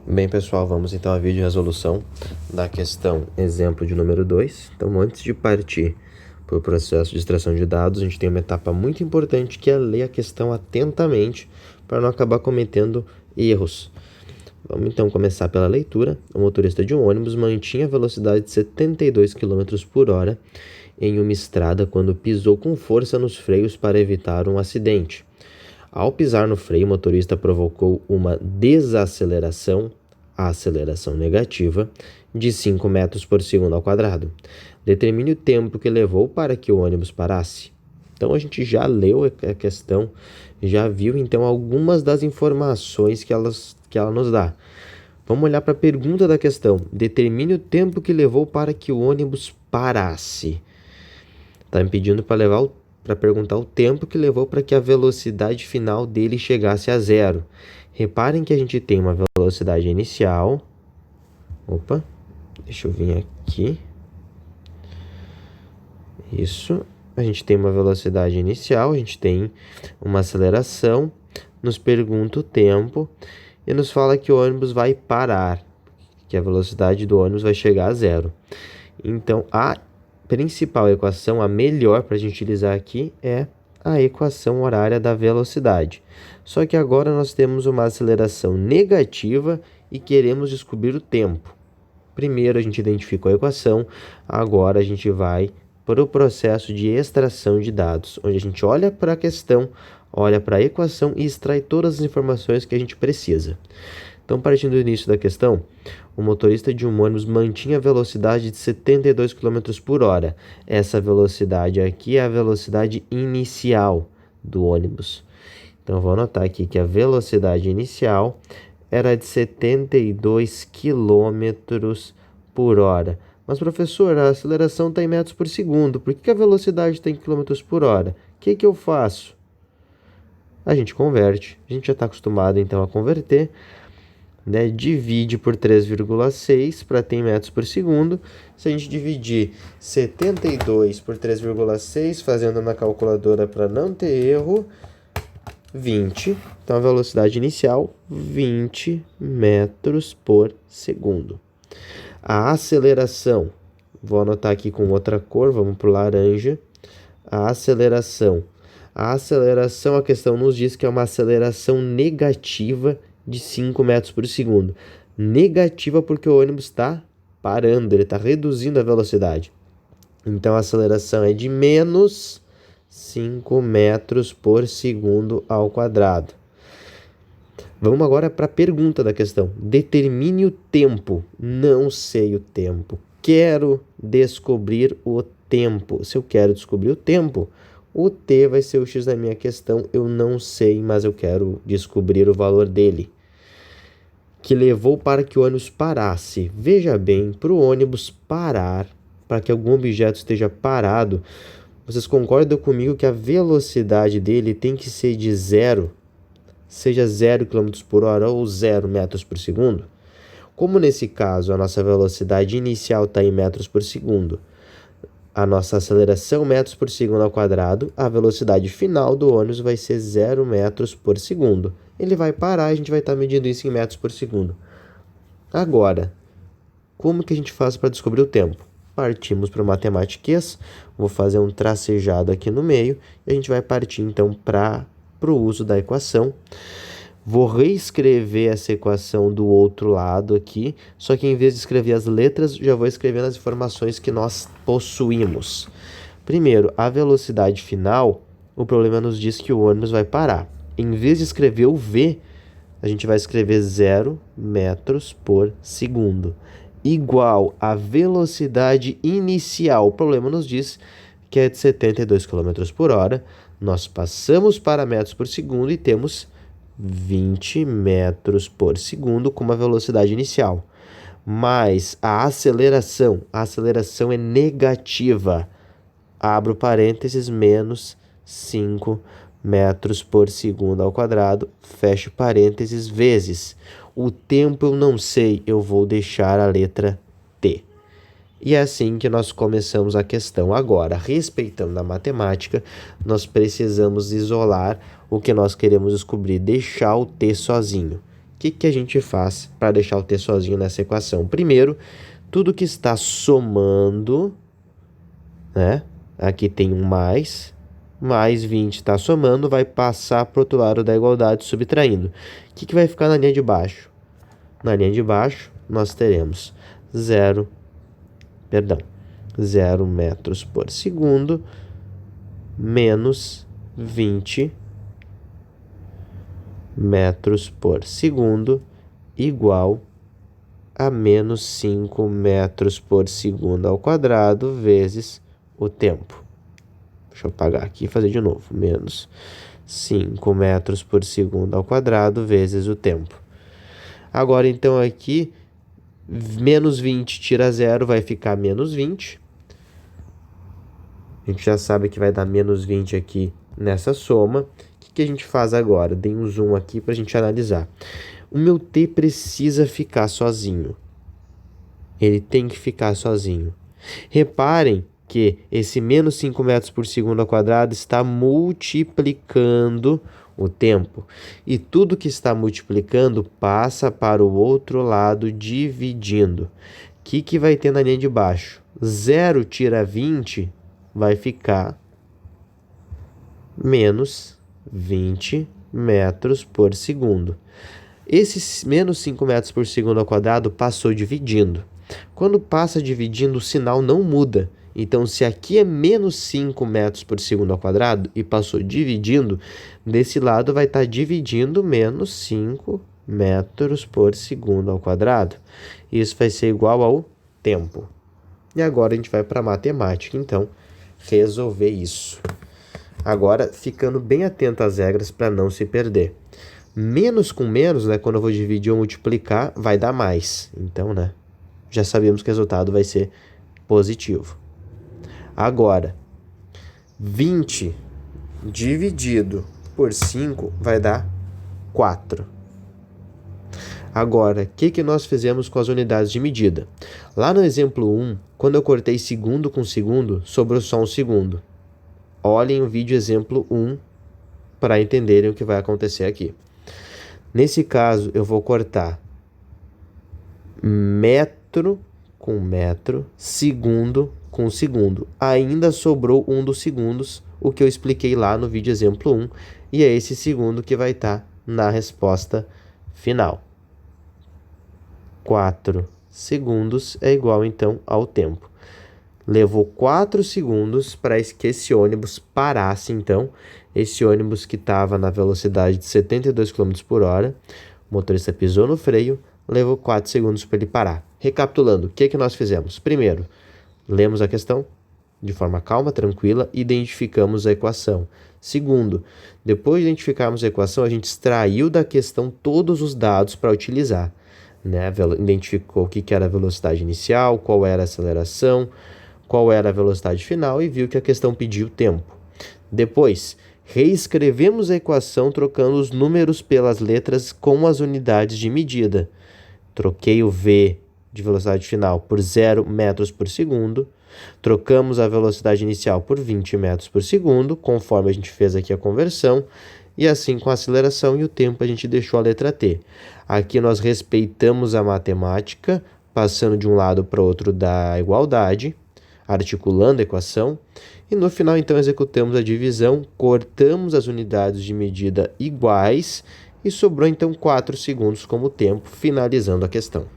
Bem, pessoal, vamos então à vídeo resolução da questão exemplo de número 2. Então, antes de partir para o processo de extração de dados, a gente tem uma etapa muito importante que é ler a questão atentamente para não acabar cometendo erros. Vamos então começar pela leitura. O motorista de um ônibus mantinha a velocidade de 72 km por hora em uma estrada quando pisou com força nos freios para evitar um acidente. Ao pisar no freio, o motorista provocou uma desaceleração, a aceleração negativa, de 5 metros por segundo ao quadrado. Determine o tempo que levou para que o ônibus parasse. Então, a gente já leu a questão, já viu, então, algumas das informações que ela nos dá. Vamos olhar para a pergunta da questão. Determine o tempo que levou para que o ônibus parasse. Está me pedindo para perguntar o tempo que levou para que a velocidade final dele chegasse a zero. Reparem que a gente tem uma velocidade inicial. Opa, deixa eu vir aqui. Isso. A gente tem uma velocidade inicial, a gente tem uma aceleração, nos pergunta o tempo e nos fala que o ônibus vai parar, que a velocidade do ônibus vai chegar a zero. Então, a principal equação, a melhor para a gente utilizar aqui, é a equação horária da velocidade. Só que agora nós temos uma aceleração negativa e queremos descobrir o tempo. Primeiro a gente identificou a equação, agora a gente vai para o processo de extração de dados, onde a gente olha para a questão, olha para a equação e extrai todas as informações que a gente precisa. Então, partindo do início da questão, o motorista de um ônibus mantinha a velocidade de 72 km por hora. Essa velocidade aqui é a velocidade inicial do ônibus. Então, vou anotar aqui que a velocidade inicial era de 72 km por hora. Mas, professor, a aceleração está em metros por segundo. Por que a velocidade está em km por hora? O que eu faço? A gente converte. A gente já está acostumado, então, a converter. Divide por 3,6 para ter em metros por segundo. Se a gente dividir 72 por 3,6, fazendo na calculadora para não ter erro, 20. Então, a velocidade inicial, 20 metros por segundo. A aceleração, vou anotar aqui com outra cor, vamos para o laranja. A aceleração, a questão nos diz que é uma aceleração negativa de 5 metros por segundo. Negativa porque o ônibus está parando, ele está reduzindo a velocidade. Então, a aceleração é de menos 5 metros por segundo ao quadrado. Vamos agora para a pergunta da questão. Determine o tempo. Não sei o tempo. Quero descobrir o tempo. Se eu quero descobrir o tempo, o t vai ser o x da minha questão. Eu não sei, mas eu quero descobrir o valor dele. Que levou para que o ônibus parasse. Veja bem, para o ônibus parar, para que algum objeto esteja parado, vocês concordam comigo que a velocidade dele tem que ser de zero? Seja 0 km por hora ou 0 metros por segundo? Como nesse caso a nossa velocidade inicial está em metros por segundo, a nossa aceleração metros por segundo ao quadrado, a velocidade final do ônibus vai ser 0 metros por segundo. Ele vai parar e a gente vai estar medindo isso em metros por segundo. Agora, como que a gente faz para descobrir o tempo? Partimos para o matematiquês, vou fazer um tracejado aqui no meio e a gente vai partir então para o uso da equação. Vou reescrever essa equação do outro lado aqui, só que em vez de escrever as letras, já vou escrevendo as informações que nós possuímos. Primeiro, a velocidade final, o problema nos diz que o ônibus vai parar. Em vez de escrever o V, a gente vai escrever 0 metros por segundo, igual a velocidade inicial. O problema nos diz que é de 72 km por hora. Nós passamos para metros por segundo e temos 20 metros por segundo como a velocidade inicial. Mas a aceleração é negativa. Abro parênteses, menos 5 metros por segundo ao quadrado, fecho parênteses, vezes. O tempo eu não sei, eu vou deixar a letra T. E é assim que nós começamos a questão. Agora, respeitando a matemática, nós precisamos isolar o que nós queremos descobrir, deixar o t sozinho. que a gente faz para deixar o t sozinho nessa equação? Primeiro, tudo que está somando, né? Aqui tem um mais 20 está somando, vai passar para o outro lado da igualdade subtraindo. O que vai ficar na linha de baixo? Na linha de baixo, nós teremos 0 metros por segundo menos 20 metros por segundo igual a menos 5 metros por segundo ao quadrado vezes o tempo. Deixa eu apagar aqui e fazer de novo. Menos 5 metros por segundo ao quadrado vezes o tempo. Agora, então, aqui, menos 20 tira 0, vai ficar menos 20. A gente já sabe que vai dar menos 20 aqui nessa soma. O que a gente faz agora? Dei um zoom aqui para a gente analisar. O meu t precisa ficar sozinho. Ele tem que ficar sozinho. Reparem que esse menos 5 metros por segundo ao quadrado está multiplicando o tempo. E tudo que está multiplicando passa para o outro lado dividindo. O que vai ter na linha de baixo? 0 tira 20 vai ficar menos 20 metros por segundo. Esse menos 5 metros por segundo ao quadrado passou dividindo. Quando passa dividindo, o sinal não muda. Então, se aqui é menos 5 metros por segundo ao quadrado e passou dividindo, desse lado vai estar dividindo menos 5 metros por segundo ao quadrado. Isso vai ser igual ao tempo. E agora a gente vai para a matemática, então, resolver isso. Agora, ficando bem atento às regras para não se perder. Menos com menos, né, quando eu vou dividir ou multiplicar, vai dar mais. Então, né, já sabemos que o resultado vai ser positivo. Agora, 20 dividido por 5 vai dar 4. Agora, o que nós fizemos com as unidades de medida? Lá no exemplo 1, quando eu cortei segundo com segundo, sobrou só um segundo. Olhem o vídeo exemplo 1 para entenderem o que vai acontecer aqui. Nesse caso, eu vou cortar metro com metro, segundo com segundo. Ainda sobrou um dos segundos, o que eu expliquei lá no vídeo exemplo 1, e é esse segundo que vai estar na resposta final. 4 segundos é igual, então, ao tempo. Levou 4 segundos para que esse ônibus parasse, então. Esse ônibus que estava na velocidade de 72 km por hora, o motorista pisou no freio, levou 4 segundos para ele parar. Recapitulando, o que nós fizemos? Primeiro, lemos a questão de forma calma, tranquila, identificamos a equação. Segundo, depois de identificarmos a equação, a gente extraiu da questão todos os dados para utilizar. Né? Identificou o que era a velocidade inicial, qual era a aceleração, qual era a velocidade final e viu que a questão pediu tempo. Depois, reescrevemos a equação trocando os números pelas letras com as unidades de medida. Troquei o v de velocidade final por 0 metros por segundo, trocamos a velocidade inicial por 20 metros por segundo, conforme a gente fez aqui a conversão, e assim com a aceleração e o tempo a gente deixou a letra t. Aqui nós respeitamos a matemática, passando de um lado para o outro da igualdade, articulando a equação, e no final então executamos a divisão, cortamos as unidades de medida iguais e sobrou então 4 segundos como tempo, finalizando a questão.